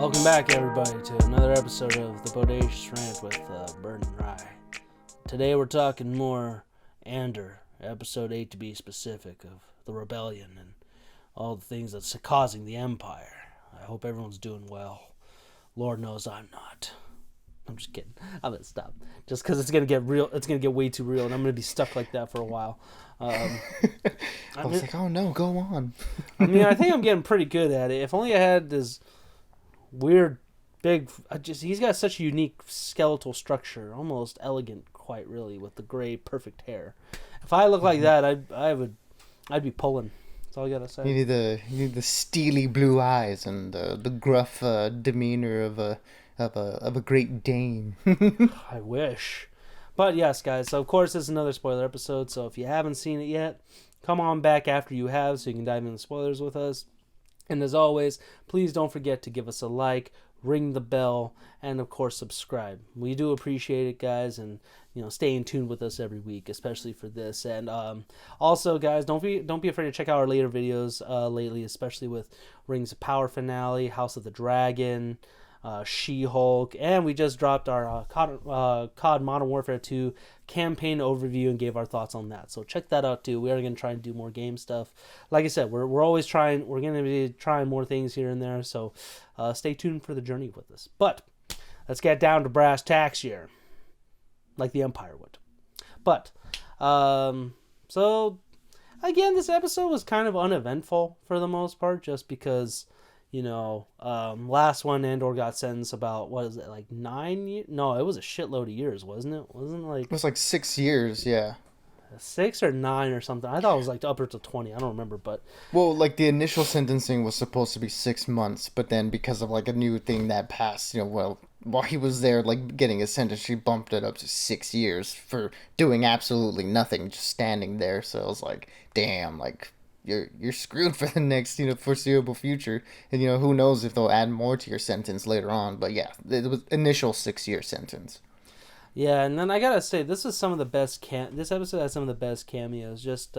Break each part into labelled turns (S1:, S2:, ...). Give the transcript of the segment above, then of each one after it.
S1: Welcome back, everybody, to another episode of the Bodacious Rant with Bird and Rye. Today we're talking more Andor, episode 8 to be specific, of the rebellion and all the things that's causing the Empire. I hope everyone's doing well. Lord knows I'm not. I'm just kidding. I'm going to stop. Just because it's going to get real, it's going to get way too real, and I'm going to be stuck like that for a while.
S2: I was like, oh no, go on.
S1: I think I'm getting pretty good at it. If only I had this weird, big... he's got such a unique skeletal structure, almost elegant, quite really, with the gray, perfect hair. If I look like that, I'd be pulling. That's all I gotta say.
S2: You need the steely blue eyes and the gruff demeanor of a Great Dane.
S1: I wish. But yes, guys, so of course this is another spoiler episode, so if you haven't seen it yet, come on back after you have so you can dive into the spoilers with us. And as always, please don't forget to give us a like, ring the bell, and of course subscribe. We do appreciate it, guys, and stay in tune with us every week, especially for this. And also, guys, don't be afraid to check out our later videos lately, especially with Rings of Power finale, House of the Dragon, She-Hulk, and we just dropped our COD Modern Warfare 2 campaign overview and gave our thoughts on that. So check that out too. We are going to try and do more game stuff. Like I said, we're always trying. We're going to be trying more things here and there. So stay tuned for the journey with us. But let's get down to brass tacks here, like the Empire would. But so again, this episode was kind of uneventful for the most part, just because. Last one, Andor got sentenced about, what is it, like 9 years? No, it was a shitload of years, wasn't it?
S2: It was like 6 years, yeah.
S1: 6 or 9 or something. I thought it was like upwards of 20. I don't remember, but...
S2: Well, like the initial sentencing was supposed to be 6 months, but then because of like a new thing that passed, while he was there, like getting his sentence, she bumped it up to 6 years for doing absolutely nothing, just standing there. So it was like, damn, like... You're screwed for the next foreseeable future, and who knows if they'll add more to your sentence later on. But yeah, it was initial 6-year sentence.
S1: Yeah, and then I gotta say, this is some of the best this episode has some of the best cameos. Just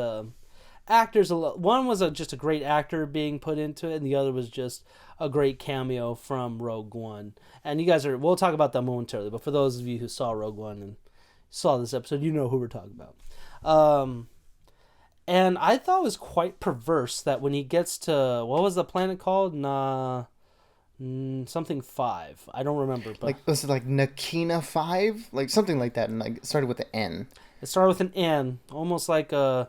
S1: actors. One was just a great actor being put into it, and the other was just a great cameo from Rogue One. And you guys we'll talk about that momentarily. But for those of you who saw Rogue One and saw this episode, you know who we're talking about. And I thought it was quite perverse that when he gets to, what was the planet called? Something 5. I don't remember. But
S2: like, was it like Nakina 5? Like something like that, and like it started with an N.
S1: It started with an N, almost like a,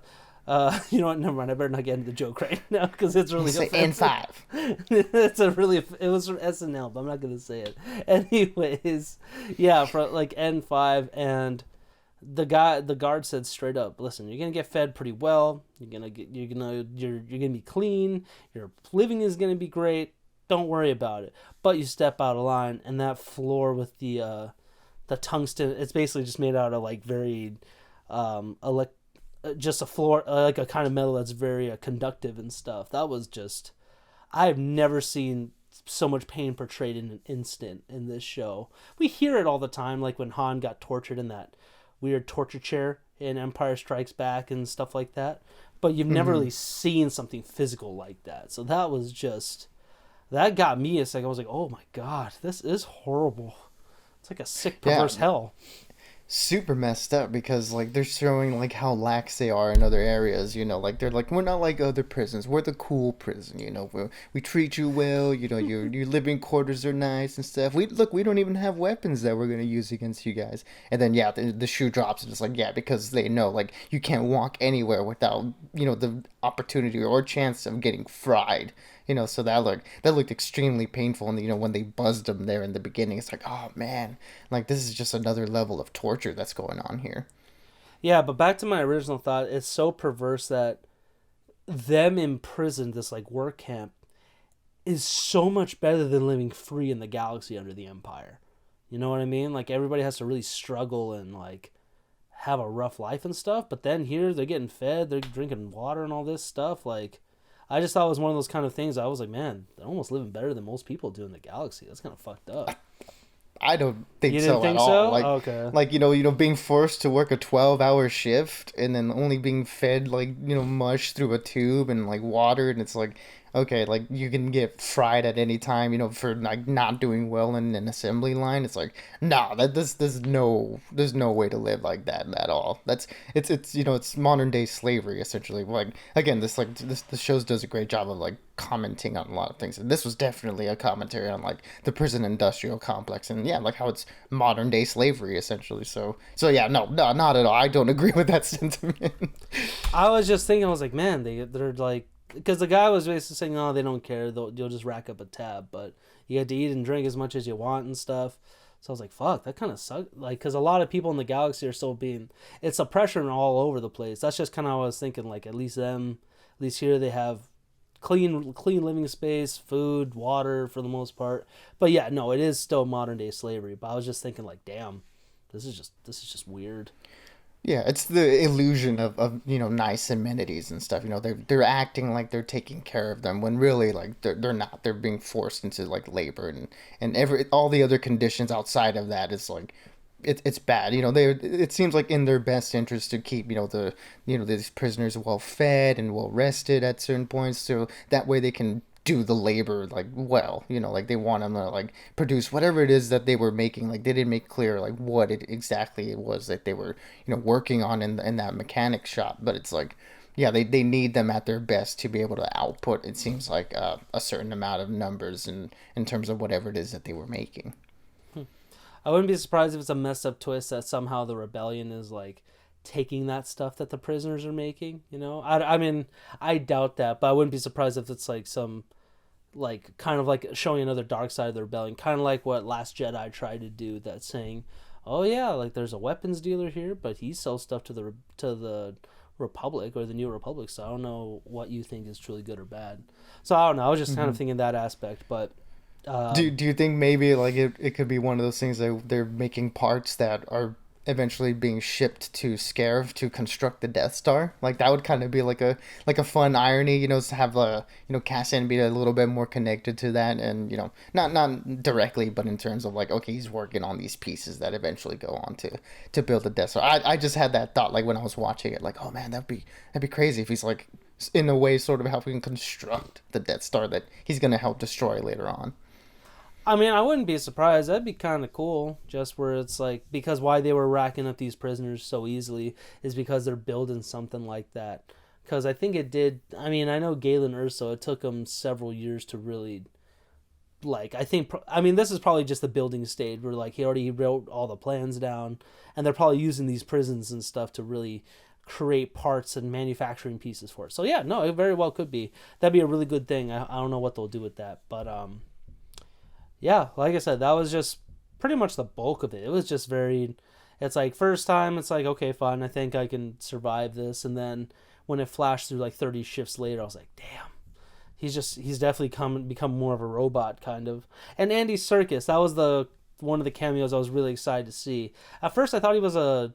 S1: you know what, never mind, I better not get into the joke right now, because it's really offensive.
S2: N5.
S1: It was from SNL, but I'm not going to say it. Anyways, yeah, for like N5, and... The guard said straight up, listen, you're gonna get fed pretty well. You're gonna be clean. Your living is gonna be great. Don't worry about it. But you step out of line, and that floor with the tungsten, it's basically just made out of like very, just a floor, like a kind of metal that's very conductive and stuff. That was just, I've never seen so much pain portrayed in an instant in this show. We hear it all the time, like when Han got tortured in that weird torture chair in Empire Strikes Back and stuff like that, but you've never really seen something physical like that. So that was just, that got me a second. I was like, oh my god, this is horrible. It's like a sick, perverse hell.
S2: Super messed up, because like they're showing like how lax they are in other areas, like they're like, we're not like other prisons, we're the cool prison, we treat you well, your living quarters are nice and stuff. We don't even have weapons that we're going to use against you guys. And then the shoe drops, and it's like, because they know like you can't walk anywhere without the opportunity or chance of getting fried. So that looked extremely painful. And, when they buzzed him there in the beginning, it's like, oh, man, like, this is just another level of torture that's going on here.
S1: Yeah, but back to my original thought, it's so perverse that them imprisoned, this, like, work camp, is so much better than living free in the galaxy under the Empire. You know what I mean? Like, everybody has to really struggle and, like, have a rough life and stuff. But then here, they're getting fed, they're drinking water and all this stuff, like... I just thought it was one of those kind of things. I was like, man, they're almost living better than most people do in the galaxy. That's kind of fucked up.
S2: I don't think
S1: you
S2: so
S1: didn't think
S2: at all.
S1: So? Okay.
S2: Like being forced to work a 12-hour shift and then only being fed like mush through a tube and like water, and it's like, okay, like you can get fried at any time, for like not doing well in an assembly line. It's like, nah, that this there's no way to live like that at all. It's it's modern day slavery essentially. Like again, this the shows does a great job of like commenting on a lot of things. And this was definitely a commentary on like the prison industrial complex and yeah, like how it's modern day slavery essentially. So yeah, no, not at all. I don't agree with that sentiment.
S1: I was just thinking, I was like, man, they're like, because the guy was basically saying, oh, they don't care, you'll just rack up a tab, but you get to eat and drink as much as you want and stuff. So I was like, fuck, that kind of sucks. Like, because a lot of people in the galaxy are still being, it's oppression all over the place. That's just kind of what I was thinking. Like, at least here they have clean living space, food, water for the most part. But yeah, no, it is still modern day slavery. But I was just thinking, like, damn, this is just weird.
S2: Yeah, it's the illusion of nice amenities and stuff. They're acting like they're taking care of them when really like they're not. They're being forced into like labor and every all the other conditions outside of that is like it's bad. It seems like in their best interest to keep these prisoners well fed and well rested at certain points, so that way they can do the labor like well, like they want them to like produce whatever it is that they were making. Like they didn't make clear like what it exactly it was that they were working on in that mechanic shop, but it's like yeah, they need them at their best to be able to output, it seems like, a certain amount of numbers in terms of whatever it is that they were making.
S1: I wouldn't be surprised if it's a messed up twist that somehow the rebellion is like taking that stuff that the prisoners are making. I mean, I doubt that, but I wouldn't be surprised if it's like some like kind of like showing another dark side of the rebellion, kind of like what Last Jedi tried to do. That saying, oh yeah, like there's a weapons dealer here, but he sells stuff to the Republic or the New Republic. So I don't know what you think is truly good or bad. So I don't know. I was just kind of thinking that aspect, but.
S2: Do you think maybe like it could be one of those things that they're making parts that are eventually being shipped to Scarif to construct the Death Star? Like that would kind of be like a fun irony, to have Cassian be a little bit more connected to that, and not directly, but in terms of like okay, he's working on these pieces that eventually go on to build the Death Star. I just had that thought like when I was watching it, like oh man, that'd be crazy if he's like in a way sort of helping construct the Death Star that he's gonna help destroy later on.
S1: I mean, I wouldn't be surprised. That'd be kind of cool. Just where it's like, because why they were racking up these prisoners so easily is because they're building something like that. Because I think it did. I mean, I know Galen Urso, it took him several years to really, like, I mean, this is probably just the building stage where, like, he already wrote all the plans down. And they're probably using these prisons and stuff to really create parts and manufacturing pieces for it. So, yeah, no, it very well could be. That'd be a really good thing. I don't know what they'll do with that. But, yeah, like I said, that was just pretty much the bulk of it. It was just very, it's like first time, it's like, okay, fine, I think I can survive this. And then when it flashed through like 30 shifts later, I was like, damn, he's definitely become more of a robot kind of. And Andy Serkis, that was one of the cameos I was really excited to see. At first I thought he was a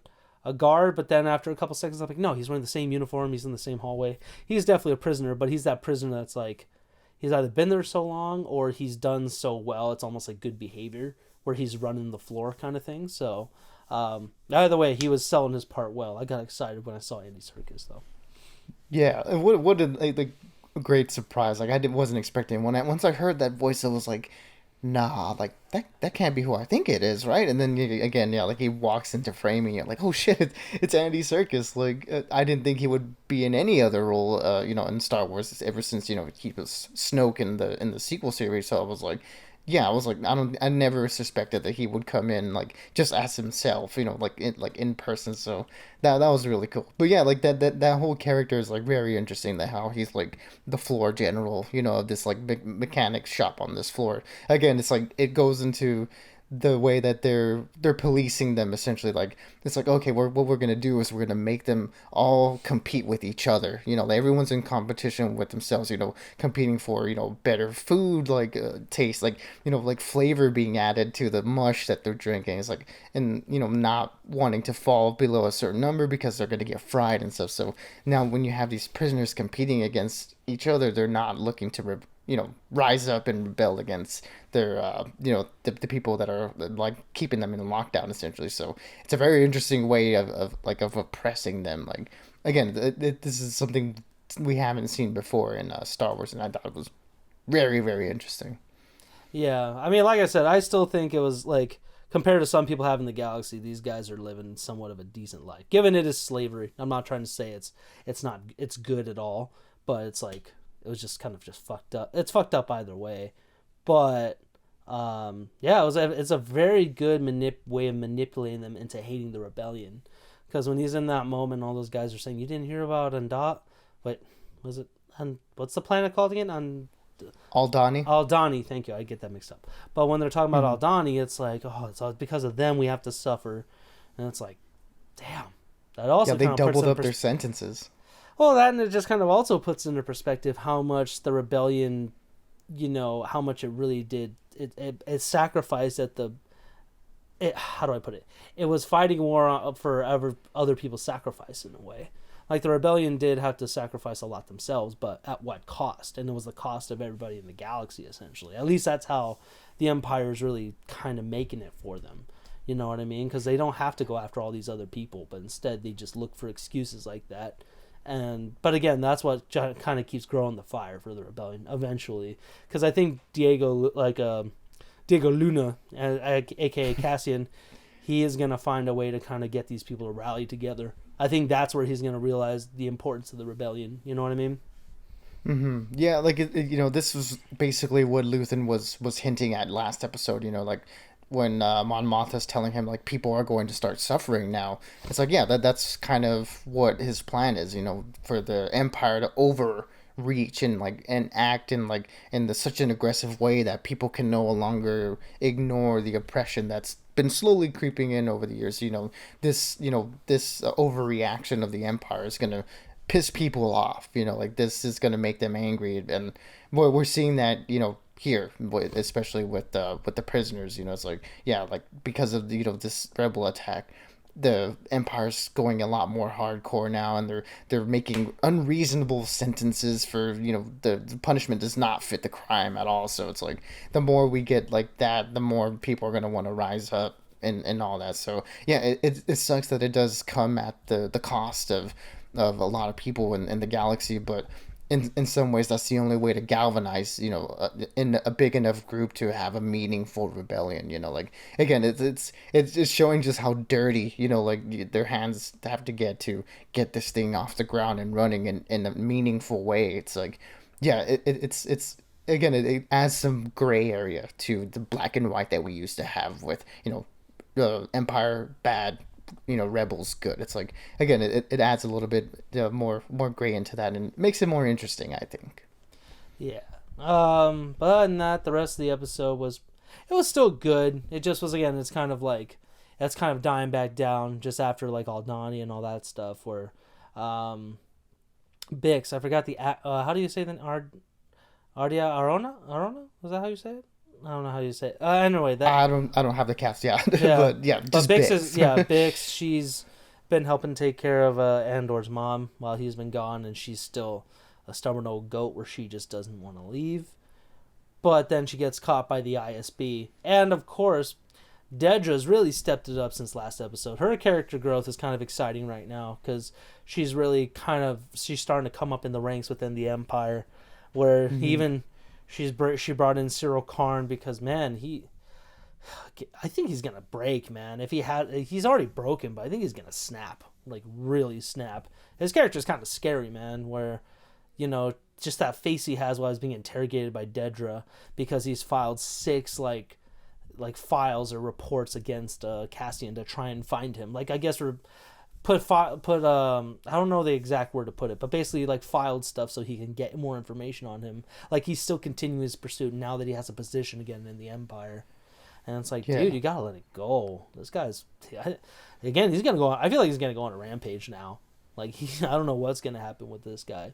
S1: guard, but then after a couple seconds, I'm like, no, he's wearing the same uniform, he's in the same hallway. He's definitely a prisoner, but he's that prisoner that's like, he's either been there so long or he's done so well it's almost like good behavior where he's running the floor kind of thing. So either way, he was selling his part well. I got excited when I saw Andy Serkis though.
S2: Yeah, what a great surprise! Like wasn't expecting once I heard that voice, I was like, nah, like that can't be who I think it is, right? And then again, yeah, like he walks into framing it, like oh shit, it's Andy Serkis. Like I didn't think he would be in any other role, in Star Wars ever since he was Snoke in the sequel series. So I was like, yeah, I was like, I never suspected that he would come in like just as himself, like in person. So that was really cool. But yeah, like that whole character is like very interesting. That how he's like the floor general, of this like mechanic shop on this floor. Again, it's like it goes into the way that they're policing them essentially. Like it's like okay, what we're gonna do is we're gonna make them all compete with each other. Like, everyone's in competition with themselves. Competing for better food, like taste, like like flavor being added to the mush that they're drinking. It's like and not wanting to fall below a certain number because they're gonna get fried and stuff. So now when you have these prisoners competing against each other, they're not looking to rise up and rebel against their, the people that are like keeping them in lockdown essentially. So it's a very interesting way of oppressing them. Like again, this is something we haven't seen before in Star Wars, and I thought it was very, very interesting.
S1: Yeah, I mean, like I said, I still think it was like compared to some people having the galaxy, these guys are living somewhat of a decent life. Given it is slavery, I'm not trying to say it's good at all, but it's like it was just kind of just fucked up. It's fucked up either way, but yeah, it's a very good way of manipulating them into hating the rebellion, because when he's in that moment, all those guys are saying, "You didn't hear about Andot? Wait, was it? And what's the planet called again?
S2: Aldhani.
S1: Aldhani, thank you. I get that mixed up. But when they're talking about
S2: Mm-hmm.
S1: Aldhani, it's like, oh, it's all because of them we have to suffer, and it's like, damn. That also
S2: Yeah, they
S1: kind of puts
S2: doubled
S1: in
S2: up their sentences.
S1: well, that and it just kind of also puts into perspective how much the rebellion, how much it really did. It sacrificed at the. How do I put it? It was fighting a war for other people's sacrifice in a way. Like the rebellion did have to sacrifice a lot themselves, but at what cost? And it was the cost of everybody in the galaxy, essentially. At least that's how the Empire is really kind of making it for them. You know what I mean? Because they don't have to go after all these other people, but instead they just look for excuses like that. But again, that's what kind of keeps growing the fire for the rebellion eventually. Because I think Diego Luna, aka Cassian, he is gonna find a way to kind of get these people to rally together. I think that's where he's gonna realize the importance of the rebellion. You know what I mean?
S2: Mm-hmm. Yeah, like this was basically what Luthen was hinting at last episode. Like when Mon Mothma's telling him like people are going to start suffering now. It's like yeah, that's kind of what his plan is. For the Empire to overreach and act in like such an aggressive way that people can no longer ignore the oppression that's been slowly creeping in over the years. This overreaction of the Empire is gonna piss people off. Like this is gonna make them angry, and we're seeing that. Here, especially with the prisoners. It's like yeah, like because of this rebel attack, the Empire's going a lot more hardcore now, and they're making unreasonable sentences for the punishment does not fit the crime at all. So it's like the more we get like that, the more people are gonna want to rise up and all that. So yeah, it sucks that it does come at the cost of a lot of people in the galaxy, but in some ways that's the only way to galvanize in a big enough group to have a meaningful rebellion. Like again it's just showing just how dirty like their hands have to get this thing off the ground and running in a meaningful way. It's like yeah, it's again it adds some gray area to the black and white that we used to have with Empire bad, rebels good. It's like again it adds a little bit more gray into that and makes it more interesting, I think.
S1: Yeah. But other than that, the rest of the episode was still good. It just was again. It's kind of dying back down just after like Aldhani and all that stuff. Where, Bix. I forgot the how do you say the Ardia Arona? Was that how you say it? I don't know how you say it. Anyway, that
S2: I don't have the cast yet.
S1: yeah.
S2: But yeah,
S1: But
S2: just
S1: Bix
S2: Bix.
S1: is yeah Bix. She's been helping take care of Andor's mom while he's been gone, and she's still a stubborn old goat where she just doesn't want to leave. But then she gets caught by the ISB, and of course, Dedra's really stepped it up since last episode. Her character growth is kind of exciting right now because she's starting to come up in the ranks within the Empire, where even she brought in Cyril Karn because man I think he's gonna break, man. He's already broken, but I think he's gonna snap, like really snap. His character's kind of scary, man. Where, just that face he has while he's being interrogated by Dedra because he's filed 6 like files or reports against Cassian to try and find him. Like I guess put I don't know the exact word to put it, but basically like filed stuff so he can get more information on him. Like he's still continuing his pursuit now that he has a position again in the Empire. And it's like,
S2: Yeah.
S1: dude, you gotta let it go. This guy's again. He's gonna go. I feel like he's gonna go on a rampage now. Like I don't know what's gonna happen with this guy.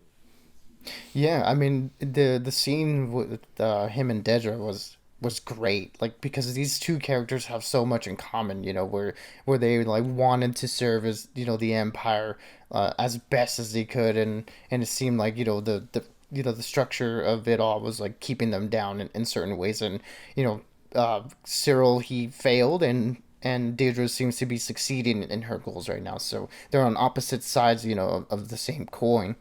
S2: Yeah, I mean the scene with him and Dedra was great. Like because these two characters have so much in common. Where they like wanted to serve as the Empire as best as they could, and it seemed like the structure of it all was like keeping them down in certain ways, and Cyril he failed, and Deirdre seems to be succeeding in her goals right now. So they're on opposite sides, of the same coin.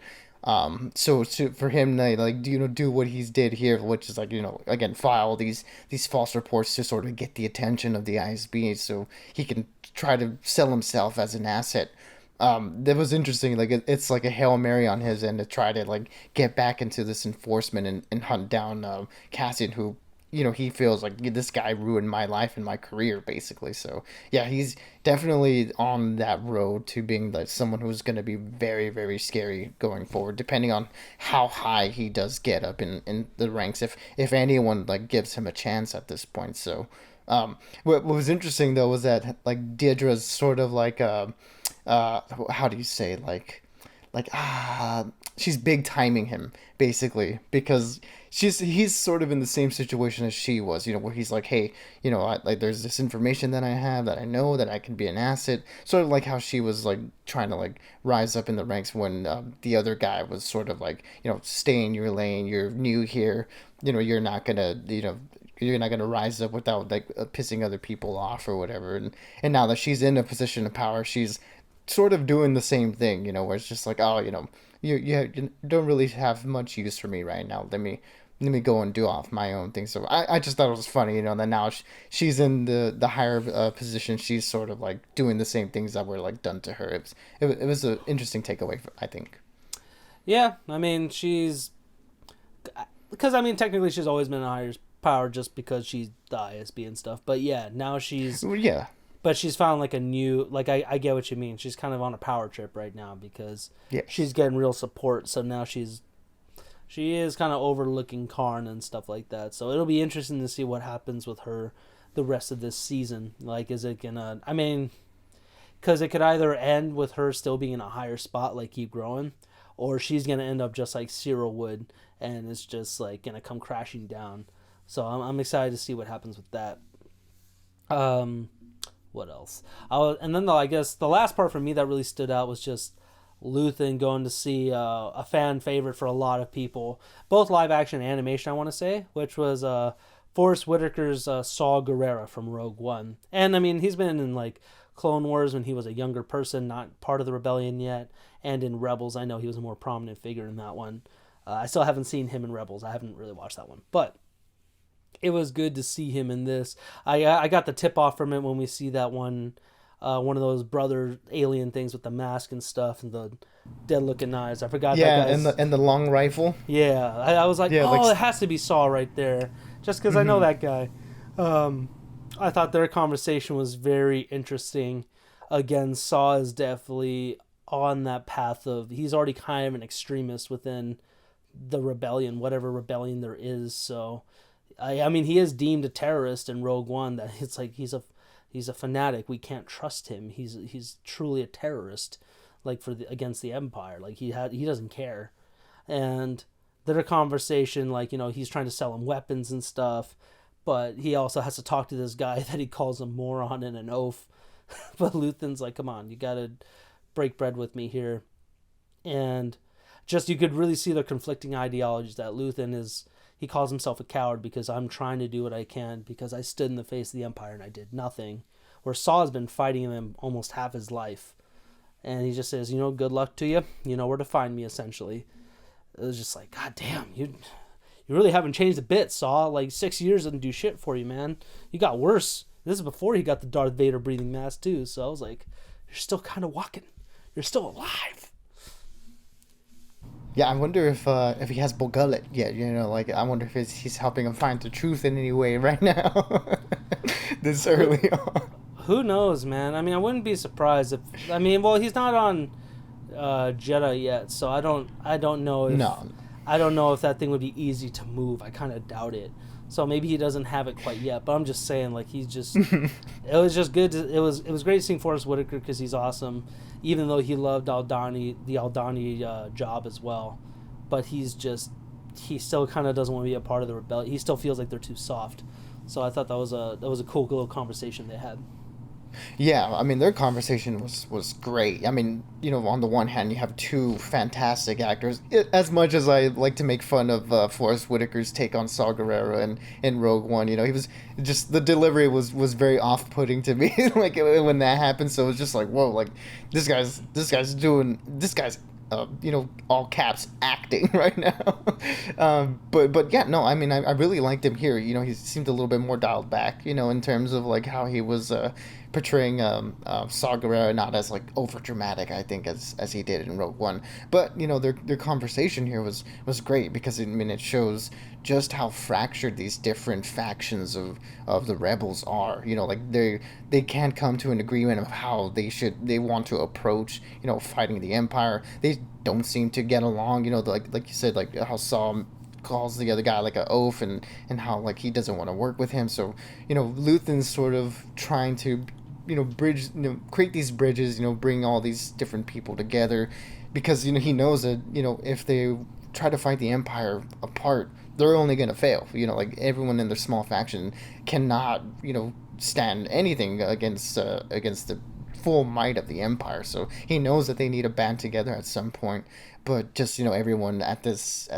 S2: For him to like do what he's did here, which is like again file these false reports to sort of get the attention of the ISB, so he can try to sell himself as an asset. That was interesting. Like it's like a Hail Mary on his end to try to like get back into this enforcement and hunt down Cassian, who he feels like this guy ruined my life and my career basically. So yeah, he's definitely on that road to being like someone who's going to be very, very scary going forward, depending on how high he does get up in the ranks, if anyone like gives him a chance at this point. So what was interesting though was that like Deirdre's sort of like how do you say, she's big timing him basically, because he's sort of in the same situation as she was, where he's like, hey, like there's this information that I have that I know that I can be an asset, sort of like how she was like trying to like rise up in the ranks when the other guy was sort of like, stay in your lane, you're new here, you're not gonna you're not gonna rise up without like pissing other people off or whatever, and now that she's in a position of power, she's sort of doing the same thing, where it's just like, oh, you don't really have much use for me right now. Let me go and do off my own thing. So I just thought it was funny, that now she's in the higher position. She's sort of like doing the same things that were like done to her. It was an interesting takeaway, I think.
S1: Yeah, I mean, technically she's always been a higher power just because she's the ISB and stuff. But yeah, now she's...
S2: Yeah.
S1: But she's found like a new, like I get what you mean. She's kind of on a power trip right now because she's getting real support. So now she is kind of overlooking Karn and stuff like that. So it'll be interesting to see what happens with her the rest of this season. Like, is it gonna? I mean, because it could either end with her still being in a higher spot, like keep growing, or she's gonna end up just like Cyril would, and it's just like gonna come crashing down. So I'm excited to see what happens with that. What else? And then I guess the last part for me that really stood out was just Luthen going to see a fan favorite for a lot of people, both live action and animation, I want to say, which was Forrest Whitaker's Saw Gerrera from Rogue One. And I mean, he's been in like Clone Wars when he was a younger person, not part of the rebellion yet, and in Rebels, I know he was a more prominent figure in that one. I still haven't seen him in Rebels. I haven't really watched that one, but it was good to see him in this. I got the tip off from it when we see that one of those brother alien things with the mask and stuff and the dead looking eyes. I forgot.
S2: Yeah,
S1: that guy's...
S2: and the long rifle.
S1: Yeah, I was like, it has to be Saw right there, just because I know that guy. I thought their conversation was very interesting. Again, Saw is definitely on that path of, he's already kind of an extremist within the rebellion, whatever rebellion there is. So I mean, he is deemed a terrorist in Rogue One. That it's like he's a fanatic. We can't trust him. He's truly a terrorist, like against the Empire. Like he doesn't care. And their conversation, like, he's trying to sell him weapons and stuff, but he also has to talk to this guy that he calls a moron and an oaf. But Luthen's like, come on, you gotta break bread with me here. And just, you could really see the conflicting ideologies that Luthen is. He calls himself a coward because I'm trying to do what I can because I stood in the face of the Empire and I did nothing. Where Saw has been fighting him almost half his life. And he just says, good luck to you. You know where to find me, essentially. It was just like, God damn, you really haven't changed a bit, Saw. Like, 6 years didn't do shit for you, man. You got worse. This is before he got the Darth Vader breathing mask, too. So I was like, you're still kind of walking. You're still alive.
S2: Yeah, I wonder if he has Bogullet yet. I wonder if he's helping him find the truth in any way right now, this early on.
S1: Who knows, man? I mean, I wouldn't be surprised if. I mean, well, he's not on Jeddah yet, so I don't know if.
S2: No.
S1: I don't know if that thing would be easy to move. I kind of doubt it. So maybe he doesn't have it quite yet. But I'm just saying, like, he's just. It was just good. It was great seeing Forrest Whitaker because he's awesome. Even though he loved the Aldhani job as well, but he still kind of doesn't want to be a part of the rebellion. He still feels like they're too soft. So I thought that was a cool little conversation they had.
S2: Yeah, I mean, their conversation was great. I mean, on the one hand, you have two fantastic actors. As much as I like to make fun of Forrest Whitaker's take on Saw Gerrera in Rogue One, he was just, the delivery was very off-putting to me, like when that happened. So it was just like, whoa, like this guy's all caps acting right now. But yeah, no, I mean, I really liked him here. He seemed a little bit more dialed back, in terms of like how he was portraying Saw Gerrera, not as like over dramatic, I think, as he did in Rogue One. But their conversation here was great because it shows just how fractured these different factions of the rebels are. Like they can't come to an agreement of how they want to approach fighting the Empire. They don't seem to get along. Like you said, like how Saw calls the other guy like a oaf, and how like he doesn't want to work with him. So Luthen's sort of trying to bridge, create these bridges, bring all these different people together, because he knows that if they try to fight the Empire apart, they're only going to fail. Like everyone in their small faction cannot stand anything against the full might of the Empire. So he knows that they need to band together at some point. But just everyone at this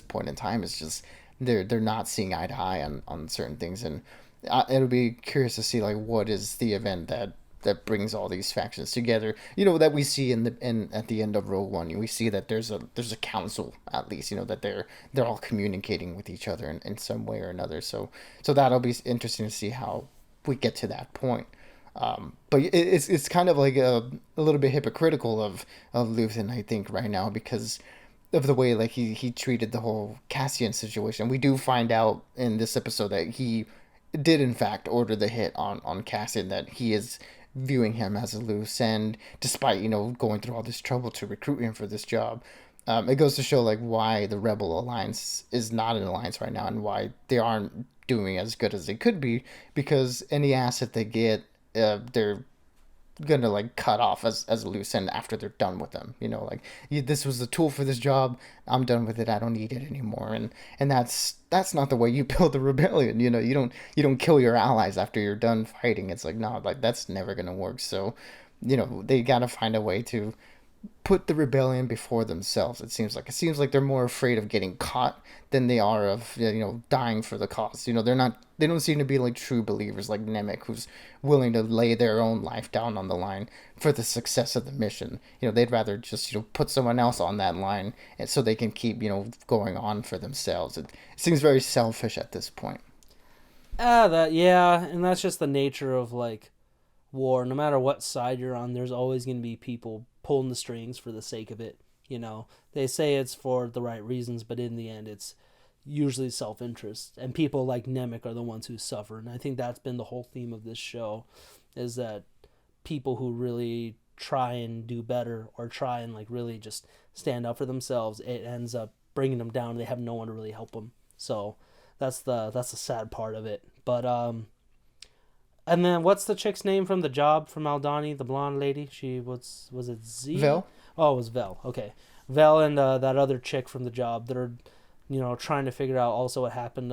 S2: point in time is just they're not seeing eye to eye on certain things. And it'll be curious to see like what is the event that brings all these factions together. That we see in at the end of Rogue One. We see that there's a council, at least. That they're all communicating with each other in some way or another. So that'll be interesting to see how we get to that point. But it's kind of like a little bit hypocritical of Luthen, I think, right now, because of the way like he treated the whole Cassian situation. We do find out in this episode that he did in fact order the hit on Cassian, that he is viewing him as a loose end, despite going through all this trouble to recruit him for this job. It goes to show like why the Rebel Alliance is not an alliance right now, and why they aren't doing as good as they could be, because any asset they get, they're gonna like cut off as a loose end after they're done with them. Like this was the tool for this job. I'm done with it. I don't need it anymore. And that's not the way you build a rebellion. You don't kill your allies after you're done fighting. It's like, no, like that's never gonna work. So they gotta find a way to put the rebellion before themselves. It seems like they're more afraid of getting caught than they are of dying for the cause. They don't seem to be like true believers like Nemec, who's willing to lay their own life down on the line for the success of the mission. They'd rather just put someone else on that line, and so they can keep going on for themselves. It seems very selfish at this point.
S1: Yeah, and that's just the nature of like war. No matter what side you're on, there's always going to be people pulling the strings for the sake of it. They say it's for the right reasons, but in the end, it's usually self-interest. And people like Nemec are the ones who suffer. And I think that's been the whole theme of this show, is that people who really try and do better, or try and like really just stand up for themselves, it ends up bringing them down. They have no one to really help them. So that's the sad part of it. But and then what's the chick's name from the job from Aldhani, the blonde lady? She was it Z?
S2: Vel?
S1: Oh, it was Vel. Okay, Vel and that other chick from the job that are, trying to figure out also what happened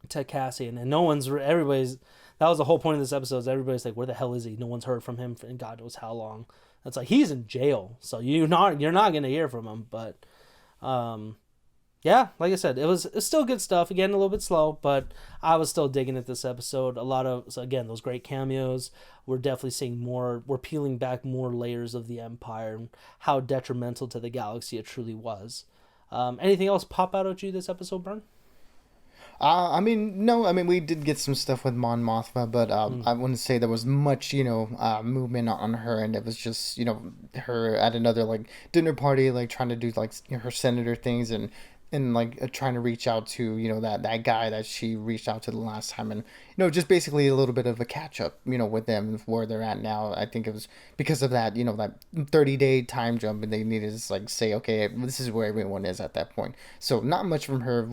S1: to Cassian, and everybody's. That was the whole point of this episode. Is everybody's like, where the hell is he? No one's heard from him in God knows how long. It's like he's in jail, so you're not gonna hear from him. But yeah, like I said, it's still good stuff. Again, a little bit slow, but I was still digging at this episode. A lot of, so again, those great cameos. We're definitely seeing more. We're peeling back more layers of the Empire and how detrimental to the galaxy it truly was. Anything else pop out at you this episode, Bern?
S2: I mean, no. I mean, we did get some stuff with Mon Mothma, but I wouldn't say there was much, movement on her, and it was just, her at another like dinner party, like trying to do like her senator things, and like trying to reach out to that guy that she reached out to the last time, and just basically a little bit of a catch up with them where they're at now. I think it was because of that that 30-day time jump, and they needed to like say, okay, this is where everyone is at that point. So not much from her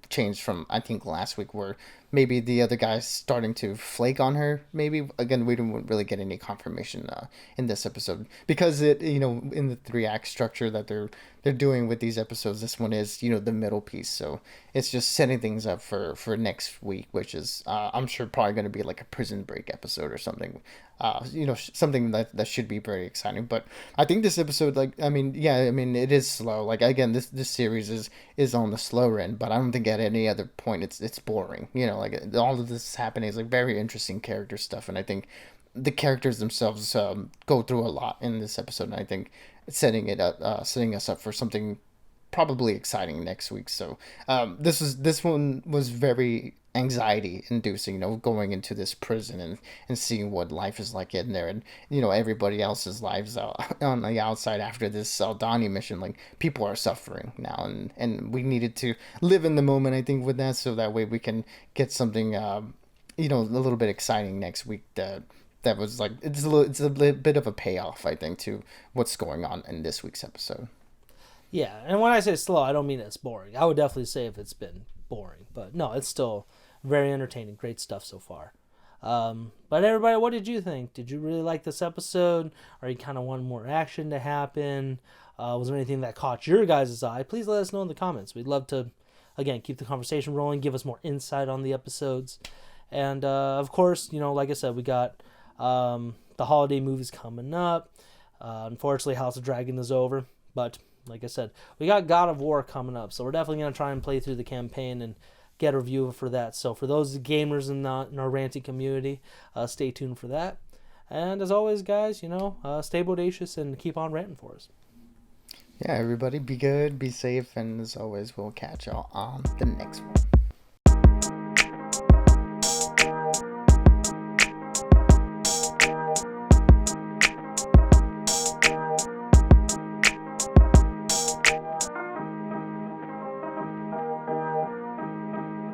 S2: changed from I think last week, where maybe the other guy's starting to flake on her. Maybe again, we didn't really get any confirmation in this episode, because it in the 3-act structure that they're doing with these episodes, this one is the middle piece. So it's just setting things up for next week, which is I'm sure probably going to be like a prison break episode or something. Something that should be very exciting. But I think this episode, like, I mean, it is slow. Like, again, this series is on the slower end, but I don't think at any other point it's boring. Like all of this is happening is like very interesting character stuff, and I think the characters themselves go through a lot in this episode. And I think setting us up for something probably exciting next week. So this one was very anxiety inducing, going into this prison and seeing what life is like in there, and everybody else's lives on the outside after this Aldhani mission. Like, people are suffering now, and we needed to live in the moment, I think, with that, so that way we can get something a little bit exciting next week. That was like, it's a bit of a payoff, I think, to what's going on in this week's episode.
S1: Yeah, and when I say slow, I don't mean it's boring. I would definitely say if it's been boring, but no, it's still very entertaining. Great stuff so far. But everybody, what did you think? Did you really like this episode? Or you kind of want more action to happen? Was there anything that caught your guys' eye? Please let us know in the comments. We'd love to, again, keep the conversation rolling, give us more insight on the episodes. And, of course, like I said, we got the holiday movies coming up. Unfortunately, House of Dragon is over, but like I said, we got God of War coming up, so we're definitely going to try and play through the campaign and get a review for that. So for those gamers in our Ranty community, stay tuned for that. And as always, guys, stay bodacious and keep on ranting for us.
S2: Yeah, everybody, be good, be safe, and as always, we'll catch y'all on the next one.